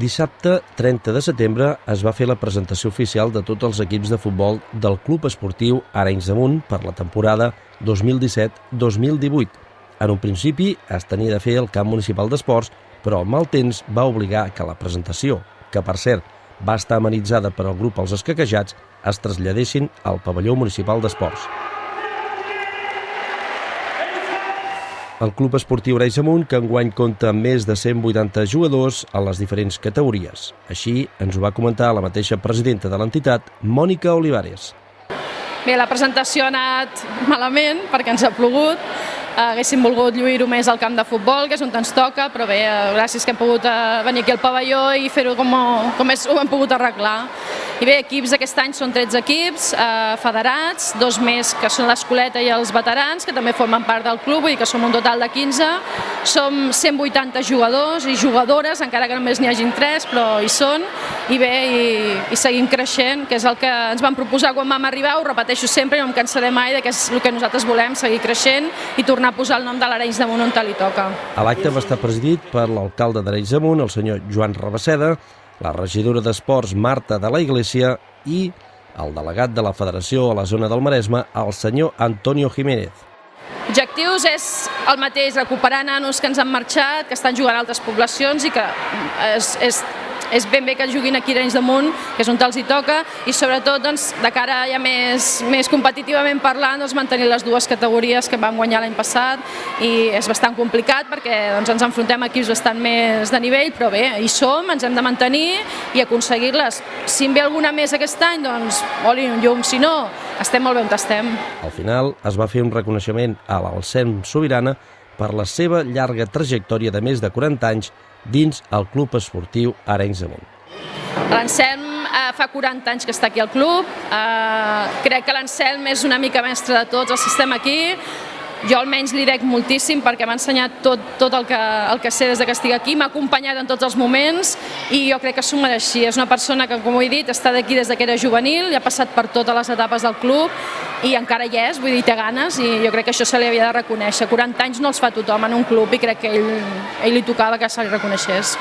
Dissabte 30 de setembre es va fer la presentació oficial de tots els equips de futbol del Club Esportiu Arenys de Munt per la temporada 2017-2018. En un principi es tenia de fer al camp municipal d'esports, però el mal temps va obligar que la presentació, que per cert va estar amenitzada per al grup Els Escaquejats, es traslladessin al pavelló municipal d'esports. El Club Esportiu Arenys de Munt, que enguany compta amb més de 180 jugadors a les diferents categories. Així ens ho va comentar la mateixa presidenta de l'entitat, Mònica Olivares. Bé, la presentació ha anat malament perquè ens ha plogut. Haguéssim volgut lluir-ho més al camp de futbol, que és on ens toca, però bé, gràcies que hem pogut venir aquí al pavelló i fer-ho com ho hem pogut arreglar. I bé, equips aquest any són 13 equips federats, 2 més que són l'Escoleta i els veterans, que també formen part del club, vull dir que som un total de 15. Som 180 jugadors i jugadores, encara que només n'hi hagin 3, però hi són. I bé, i seguim creixent, que és el que ens vam proposar quan vam arribar, ho repeteixo sempre i no em cansaré mai, que és el que nosaltres volem, seguir creixent i tornar a posar el nom de l'Arenys de Munt on li toca. L'acte va estar presidit per l'alcalde d'Arenys de Munt, el senyor Joan Rabaseda, la regidora d'Esports Marta de la Iglesia i el delegat de la Federació a la zona del Maresme, el senyor Antonio Jiménez. Objectius és el mateix, recuperar nanos que ens han marxat, que estan jugant a altres poblacions i que és ben bé que juguin aquí a Arenys de Munt, que és on els hi toca, i sobretot de cara ja més competitivament parlant, mantenir les 2 categories que vam guanyar l'any passat, i és bastant complicat perquè ens enfrontem a equips bastant més de nivell, però bé, hi som, ens hem de mantenir i aconseguir-les. Si en ve alguna més aquest any, doncs oli un llum, si no, estem molt bé on estem. Al final es va fer un reconeixement a l'Alcem Sobirana per la seva llarga trajectòria de més de 40 anys dins el Club Esportiu Arenys de Munt. L'Anselm fa 40 anys que està aquí al club, crec que l'Anselm és una mica mestre de tots els que estem aquí. Jo almenys li dec moltíssim perquè m'ha ensenyat tot el que sé des que estic aquí, m'ha acompanyat en tots els moments i jo crec que s'ho mereixia. És una persona que, com he dit, està d'aquí des que era juvenil i ha passat per totes les etapes del club i encara hi és, vull dir, té ganes i jo crec que això se li havia de reconèixer. 40 anys no els fa tothom en un club i crec que a ell li tocava que se li reconeixés.